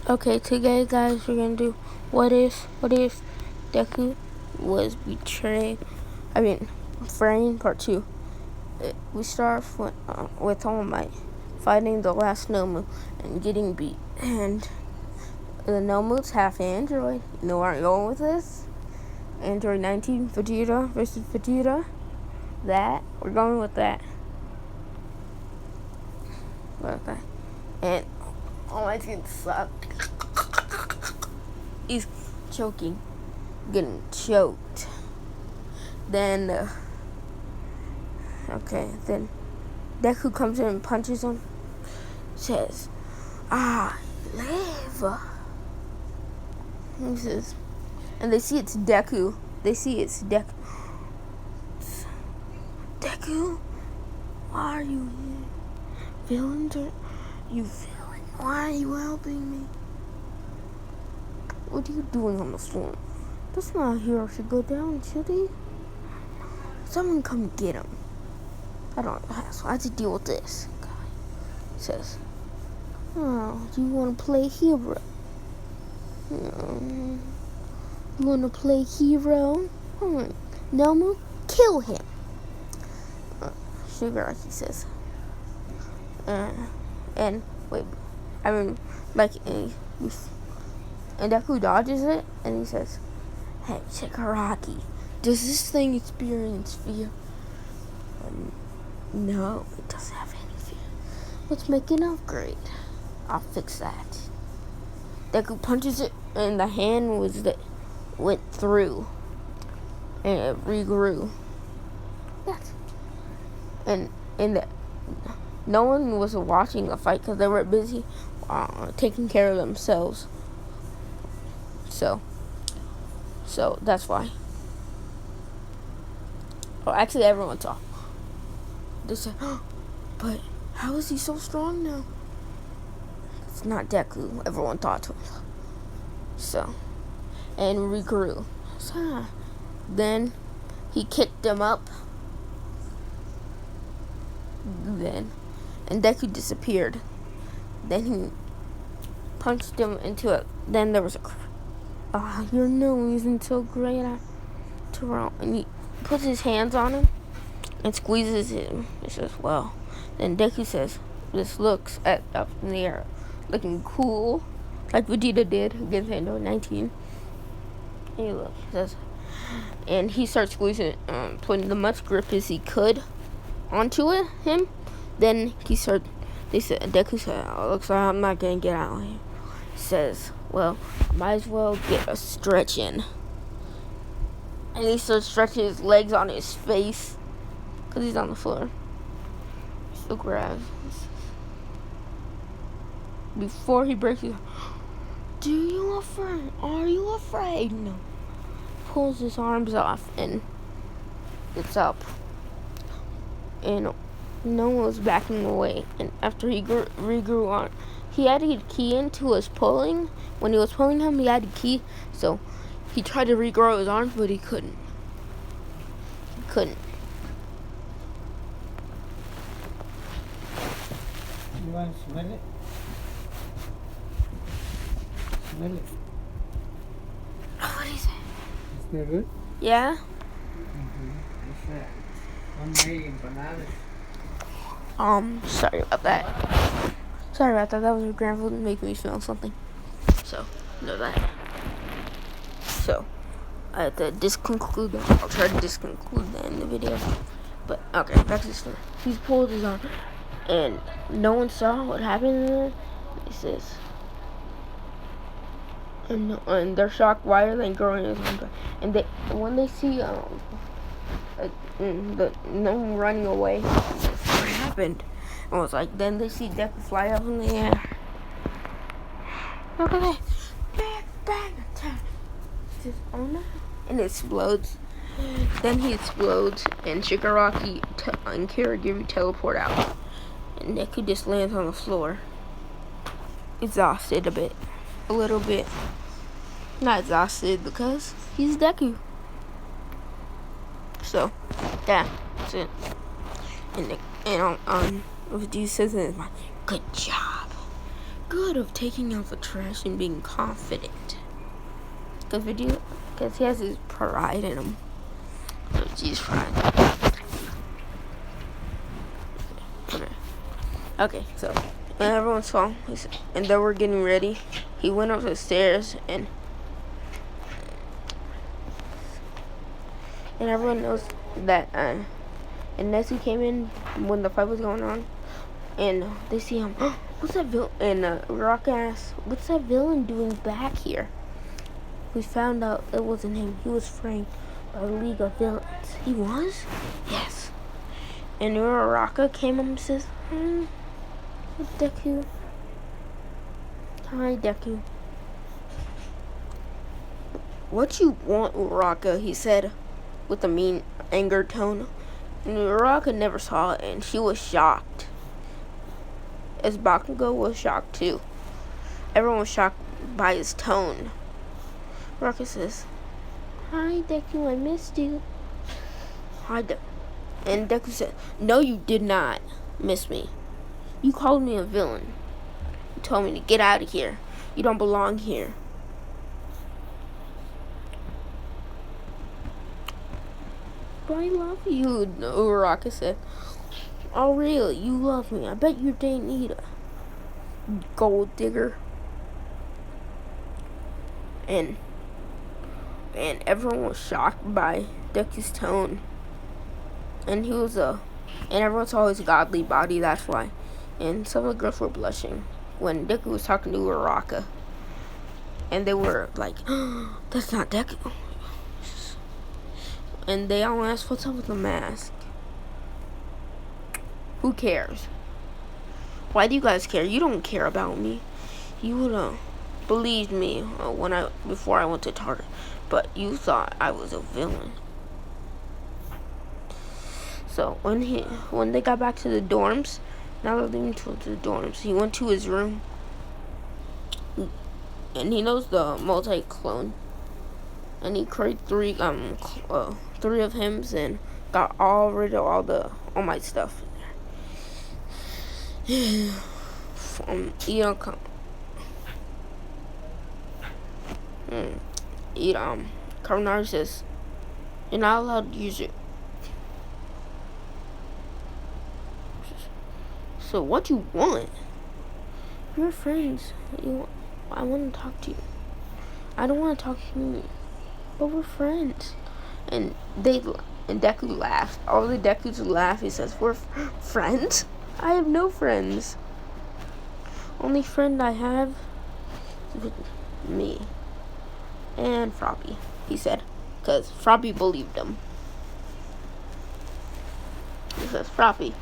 Okay, today, guys, we're gonna do what if Deku was betrayed. Frame part 2. We start with All Might fighting the last Nomu and getting beat. And the Nomu's half Android. You know where I'm going with this? Android 19, Vegeta versus Vegeta. We're going with that. Okay. And All Might's gonna suck. He's choking, getting choked. Then Deku comes in and punches him. Says, "I live." He says, and they see it's Deku. Deku, why are you here? You villain, why are you helping me? What are you doing on the floor? That's not a hero should go down, should he? Someone come get him. I don't have to deal with this guy. He says, "Oh, do you want to play hero? You want to play hero? Nomu, kill him." Shigaraki says, and Deku dodges it, and he says, "Hey, Shigaraki, does this thing experience fear?" No, it doesn't have any fear. Let's make an upgrade. I'll fix that. Deku punches it, and the hand went through, and it regrew. Yes. And no one was watching the fight because they were busy taking care of themselves. So that's why. Oh, actually, everyone saw. They said, "But how is he so strong now?" It's not Deku. Everyone thought to himself. So, and regrew. So, then he kicked him up. And Deku disappeared. Then he punched him into it. Then there was your nose isn't so great at Toronto. And he puts his hands on him and squeezes him. He says, "Well." Then Deku says, "This looks up in the air, looking cool, like Vegeta did against Android 19." And he says, and he starts squeezing it, putting the much grip as he could onto him. Then Deku said, "Oh, looks like I'm not gonna get out of here." He says, "Well, might as well get a stretch in." And he starts stretching his legs on his face because he's on the floor. So grabs. Before he breaks his, Are you afraid? No. Pulls his arms off and gets up. And no one was backing away. And after he regrew on, he had to get key into his pulling. When he was pulling him, he had to key. So he tried to regrow his arms, but he couldn't. You want to smell it? Smell it. What is it? Is that good? Yeah? What's that? Homemade bananas. Sorry about that. That was your grandfather making me smell something. So, know that. So, I have to disconclude that. I'll try to disconclude that in the video. But, okay, back to the story. He's pulled his arm, and no one saw what happened there. He says, and they're shocked. Why are they growing his arm back? And when they see no one running away, what happened? And was like, then they see Deku fly up in the air. Look at that. Bang attack. He says, "Oh no." And it explodes. Then he explodes, and Shigaraki and Kirigiri teleport out. And Deku just lands on the floor. Exhausted a little bit. Not exhausted because he's Deku. So, yeah, that's it. And Vegeta says, "Good job. good of taking out the trash and being confident. Because he has his pride in him. Oh, jeez, pride. Okay, so when everyone saw, and they were getting ready, he went up the stairs, and everyone knows that. And Nessie came in when the fight was going on, and they see him. What's that villain? And Rock asks, "What's that villain doing back here?" We found out it wasn't him. He was framed by the League of Villains. He was? Yes. And Uraraka came up and says, Deku. Hi, Deku. What you want, Uraraka? He said with a mean, anger tone. And Uraraka never saw it, and she was shocked. As Bakugo was shocked, too. Everyone was shocked by his tone. Uraraka says, "Hi, Deku, I missed you." Hi, Deku. And Deku said, "No, you did not miss me. You called me a villain. You told me to get out of here. You don't belong here." "But I love you," Uraraka said. "Oh, really? You love me? I bet you didn't eat a gold digger." And everyone was shocked by Deku's tone. And he was and everyone saw his godly body, that's why. And some of the girls were blushing when Deku was talking to Uraraka. And they were like, "That's not Deku." And they all asked, "What's up with the mask?" Who cares? Why do you guys care? You don't care about me. You would have believed me before I went to Target, but you thought I was a villain. So when they got back to the dorms, now they're leaving to the dorms. He went to his room, and he knows the multi-clone, and he created three of him and got rid of all my stuff. Carbonara says, "You're not allowed to use it." "So what you want?" "We're friends. I want to talk to you." "I don't want to talk to you, but we're friends." And Deku laughed. All the Dekus laugh. He says, "We're friends? I have no friends. Only friend I have is with me and Froppy," he said, because Froppy believed him. He says, "Froppy,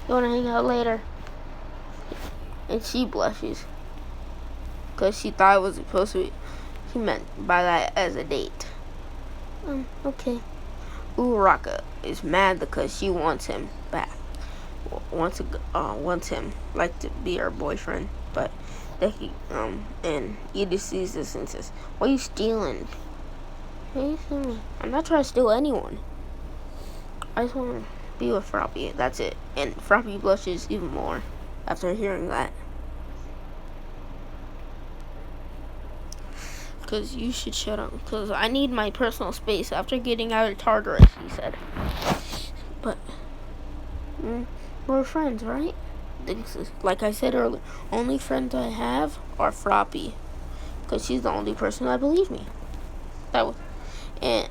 you want to hang out later?" And she blushes, because she thought it was supposed to be, he meant by that as a date. Okay. Uraraka is mad because she wants him back. Wants him like to be her boyfriend, but and Edie sees this and says, "What are you stealing?" "I'm not trying to steal anyone. I just want to be with Froppy. That's it." And Froppy blushes even more after hearing that. "Because you should shut up. Because I need my personal space after getting out of Tartarus," he said. "But we're friends, right?" Like I said earlier, only friends I have are Froppy, because she's the only person that believes me. That was, and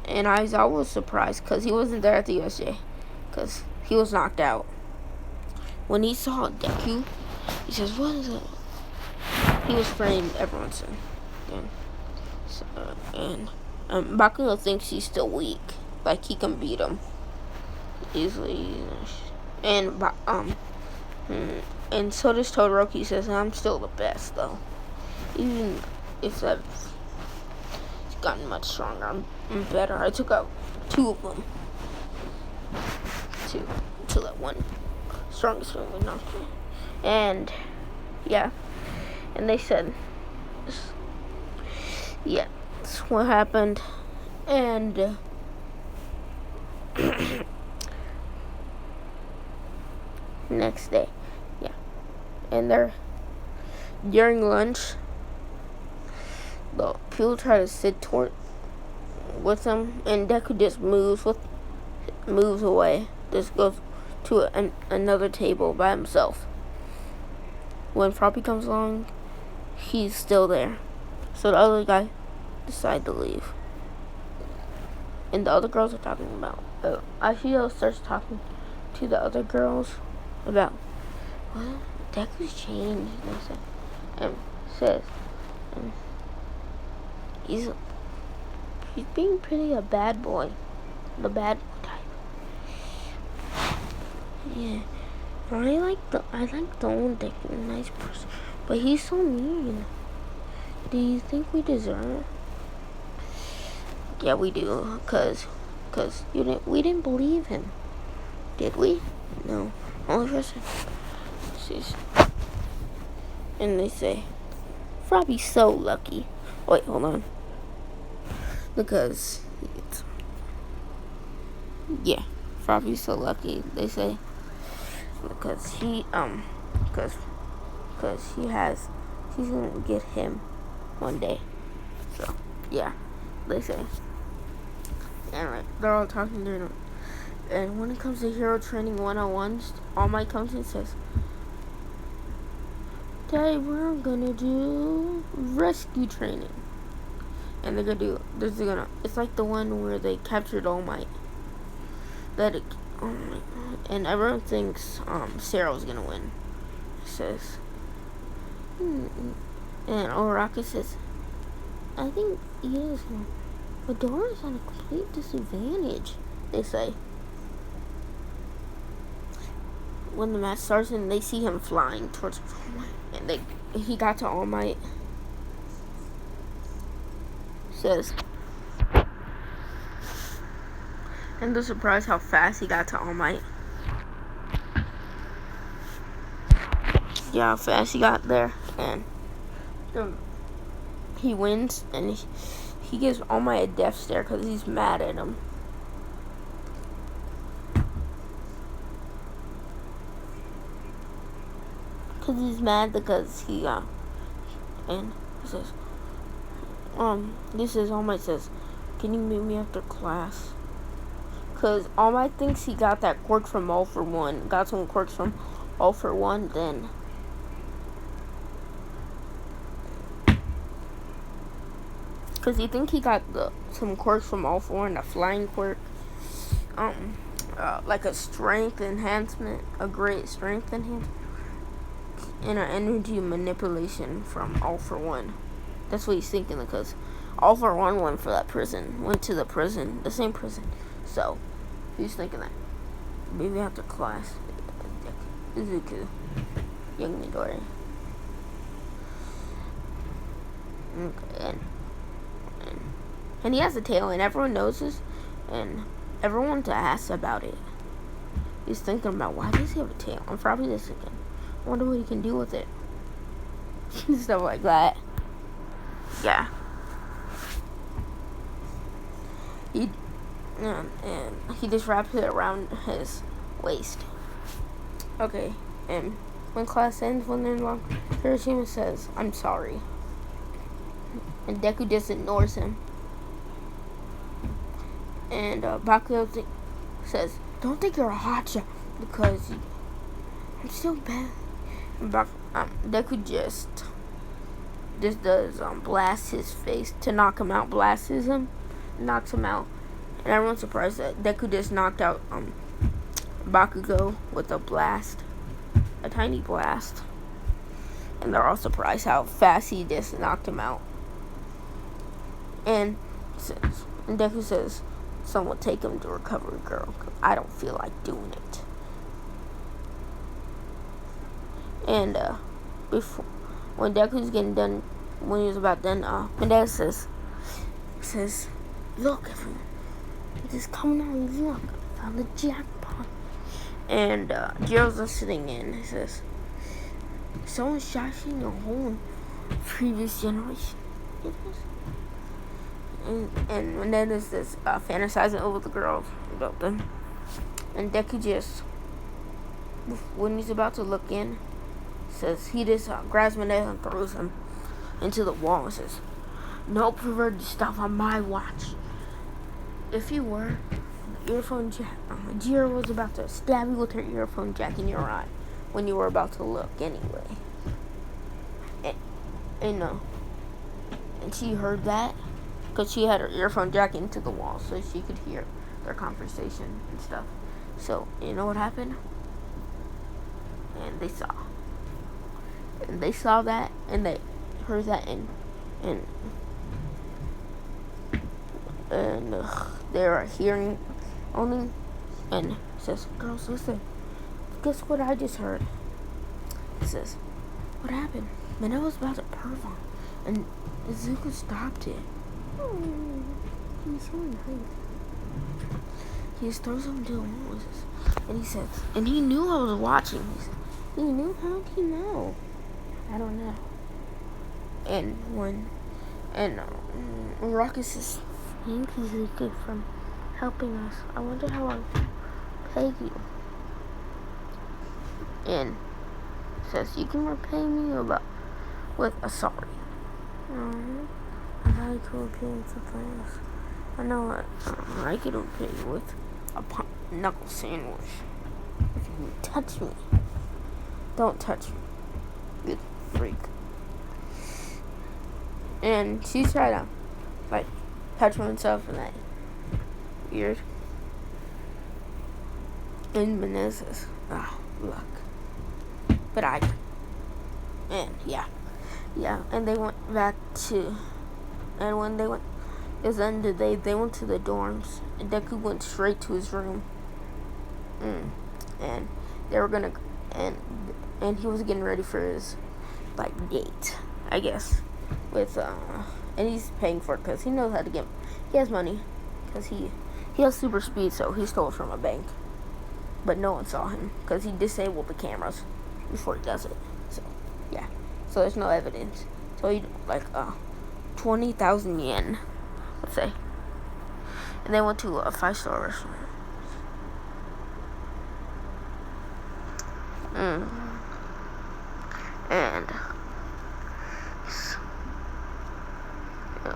Aizawa was surprised because he wasn't there at the USJ, because he was knocked out. When he saw Deku, he says, "What is it?" He was framed, everyone said. And Bakugo thinks he's still weak, like he can beat him easily. And so does Todoroki. Says, "I'm still the best, though. Even if I've gotten much stronger, I'm better. I took out 2 of them to let one strongest one would knock me." And yeah, and they said, yeah, that's what happened. And next day. Yeah. And they're during lunch. The people try to sit with him, and Deku just moves away. Just goes to another table by himself. When Froppy comes along, he's still there. So the other guy decide to leave. And the other girls are talking about. Ashio starts talking to the other girls about, well, Deku's changed. They say, and says, and he's being pretty a bad boy, the bad type. Yeah, I like the old Deku, nice person, but he's so mean. Do you think we deserve? Yeah, we do, cause we didn't believe him, did we? No, only person. And they say, Frobby's so lucky. Wait, hold on. Because yeah, Frobby's so lucky. They say because she's gonna get him one day. So yeah, they say. And they're all talking to them. And when it comes to Hero Training 101s, All Might comes and says, today we're gonna do rescue training. And it's like the one where they captured All Might. And everyone thinks Sarah was gonna win. He says, and Oraka says, I think he is. Adora's at a complete disadvantage, they say. When the match starts and they see him flying towards All Might, and he got to All Might. Says, and they're surprised how fast he got to All Might. Yeah, how fast he got there, and he wins, and he gives All Might a death stare because he's mad at him. Because he's mad because and he says, this is All Might says, can you meet me after class? Because All Might thinks he got that quirk from All for One. Got some quirks from All for One, then. Because you think he got some quirks from All for One, a flying quirk. Like a strength enhancement, a great strength enhancement. And an energy manipulation from All for One. That's what he's thinking, because All for One went to the prison, the same prison. So, he's thinking that. Maybe after class. Izuku. Young Midori. And he has a tail, and everyone knows this, and everyone asks about it. He's thinking about, why does he have a tail? I'm probably just thinking, I wonder what he can do with it. Stuff like that. Yeah. And he just wraps it around his waist. Okay, and when class ends, when they're long, Hiroshima says, I'm sorry. And Deku just ignores him. And Bakugo says, don't think you're a hotshot because I'm still bad. And Deku just does blast his face to knock him out, knocks him out. And everyone's surprised that Deku just knocked out Bakugo with a tiny blast. And they're all surprised how fast he just knocked him out. And Deku says, someone take him to Recovery Girl, 'cause I don't feel like doing it. And when Deku's getting done, when he was about done, my dad says, look, everyone, it's coming out, look, I found the jackpot. And Jiro's listening in. He says, someone's shashing a hole in previous generation. And then there's this fantasizing over the girls about them. And Deku just when he's about to look in, says he just grabs Menez and throws him into the wall and says, "No perverted stuff on my watch." If you were, the earphone jack, Jira was about to stab you with her earphone jack in your eye when you were about to look anyway. And she heard that because she had her earphone jack into the wall so she could hear their conversation and stuff. So, you know what happened? And they saw that, and they heard that, and they were hearing only, and says, "Girls, listen, guess what I just heard?" It says, "What happened?" Man, I was about to perv on, and Zuko stopped it. Oh, he's so nice. He just throws him to the wall, and he says, and he knew I was watching. He said, "He knew? How did he know?" I don't know. And Rocket says, "Thank you, Zuko, for helping us. I wonder how I'll pay you." And says, "You can repay me with a sorry." I thought you could repay me with something else. I know what. I could repay you with a knuckle sandwich. If you touch me. Don't touch me, you freak. And she tried to, touch himself and that. Weird. And Menez says, look. But and yeah. And they went back to, and when they went, it was the end of the day, they went to the dorms, and Deku went straight to his room. And they were gonna, and he was getting ready for his, date, I guess, with, and he's paying for it, because he knows how to he has money, because he has super speed, so he stole it from a bank, but no one saw him, because he disabled the cameras before he does it, so, yeah, so there's no evidence, so he, 20,000 yen, let's say, and they went to a 5-star restaurant. And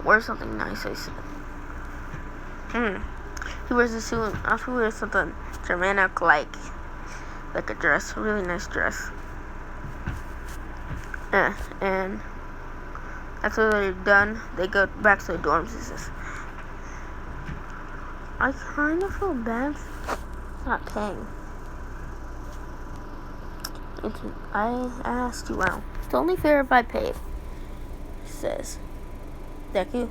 wear something nice, I said. He wears a suit. After he wears something Germanic, like a dress, a really nice dress. And after they're done, they go back to the dorms. He says, "I kind of feel bad not paying. I asked you out. It's only fair if I pay," says Deku.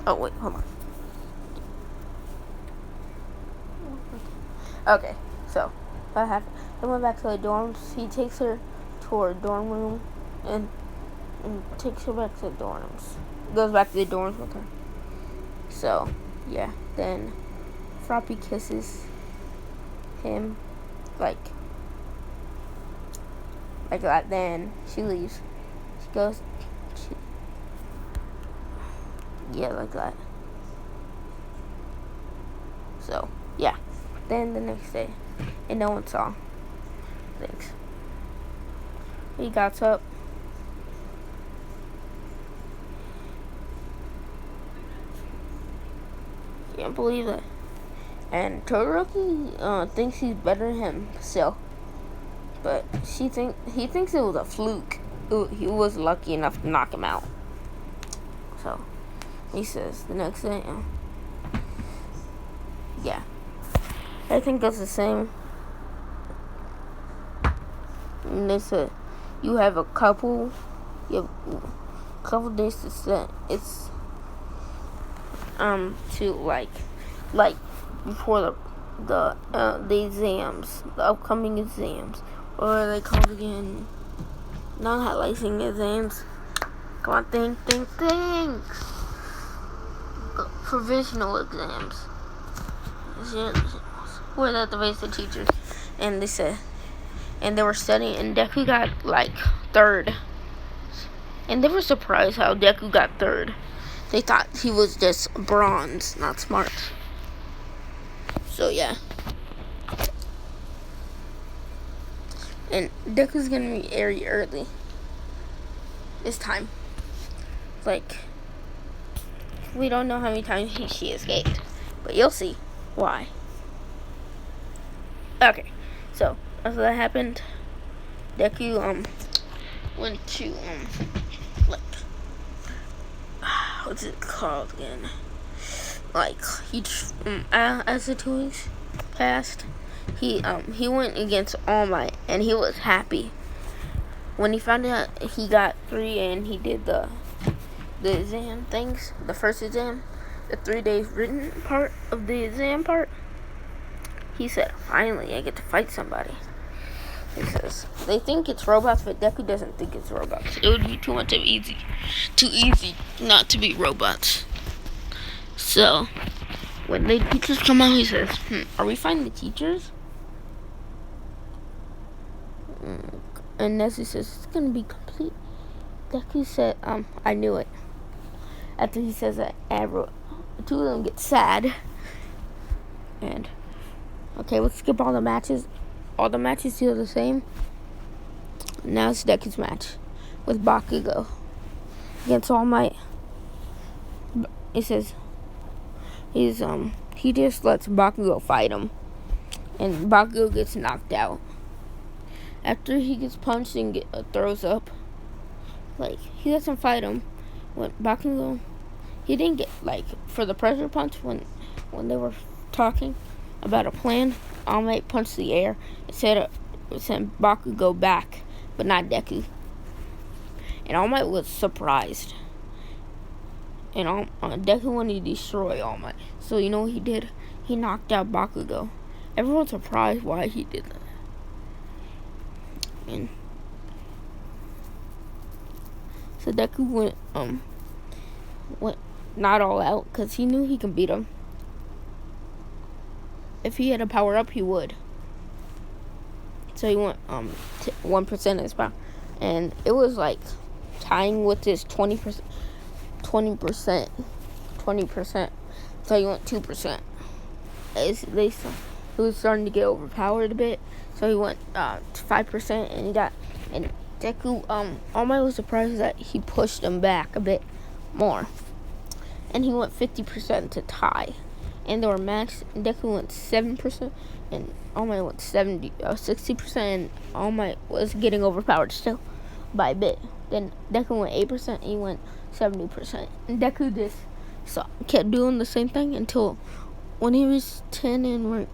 Oh, wait, hold on. Okay, so what happened? They went back to the dorms. He takes her to her dorm room and takes her back to the dorms. Goes back to the dorms with her. So, yeah. Then Froppy kisses him like that. Then she leaves. She goes, like that. So, yeah. Then the next day, and no one saw things. He got up. Can't believe it. And Todoroki thinks he's better than him still. But he thinks it was a fluke. He was lucky enough to knock him out. So he says the next day, yeah, I think that's the same. And they said you have a couple days to set. It's to like before the exams, the upcoming exams. What are they called again? Not highlighting exams. Come on, think. Provisional exams. Where that the basic teachers, and they said, and they were studying, and Deku got third, and they were surprised how Deku got third. They thought he was just bronze, not smart. So yeah. And Deku's gonna be very early this time. Like, we don't know how many times she escaped, but you'll see why. Okay, so after that happened, Deku went to like, what's it called again? Like, he as the 2 weeks passed, he went against All Might, and he was happy when he found out he got 3 and he did the exam things, the first exam, the 3 days written part of the exam part. He said, finally, I get to fight somebody. He says, they think it's robots, but Deku doesn't think it's robots. It would be too easy not to be robots. So, when the teachers come out, he says, are we finding the teachers? And Nessie says, it's going to be complete. Deku said, I knew it. After he says that, the 2 of them get sad. And, okay, let's skip all the matches. All the matches feel the same. Now it's Deku's match with Bakugo against All Might. He says he just lets Bakugo fight him, and Bakugo gets knocked out. After he gets punched and throws up, like, he lets him fight him. When Bakugo, he didn't get, like, for the pressure punch when they were talking about a plan, All Might punched the air and sent Bakugo back, but not Deku. And All Might was surprised. And Deku wanted to destroy All Might. So you know what he did? He knocked out Bakugo. Everyone's surprised why he did that. And so Deku went not all out because he knew he can beat him. If he had a power up, he would. So he went 1% of his power, and it was like tying with his 20%. So he went 2%. He was starting to get overpowered a bit, so he went to 5%, and Deku, All Might was surprised that he pushed him back a bit more, and he went 50% to tie. And there were matches. Deku went 7%, and All Might went 60%, and All Might was getting overpowered still by a bit. Then Deku went 8%, and he went 70%. And Deku just kept doing the same thing until when he reached 10 and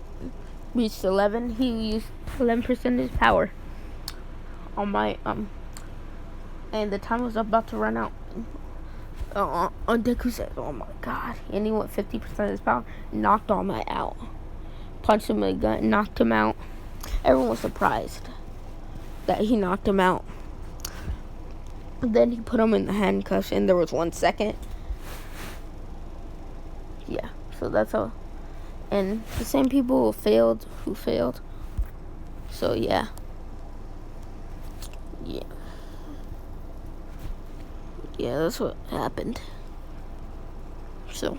reached 11, he used 11% of his power. All Might, and the time was about to run out. Deku said, oh my god. And he went 50% of his power, knocked All Might out. Punched him in the gut, knocked him out. Everyone was surprised that he knocked him out. Then he put him in the handcuffs, and there was 1 second. Yeah, so that's all. And the same people who failed. So yeah. Yeah, that's what happened. So,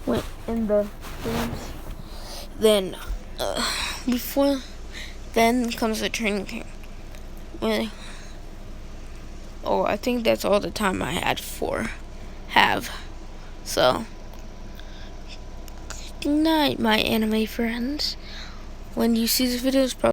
went in the games. Then, then comes the training camp. I think that's all the time I have. So, good night, my anime friends. When you see this video, it's probably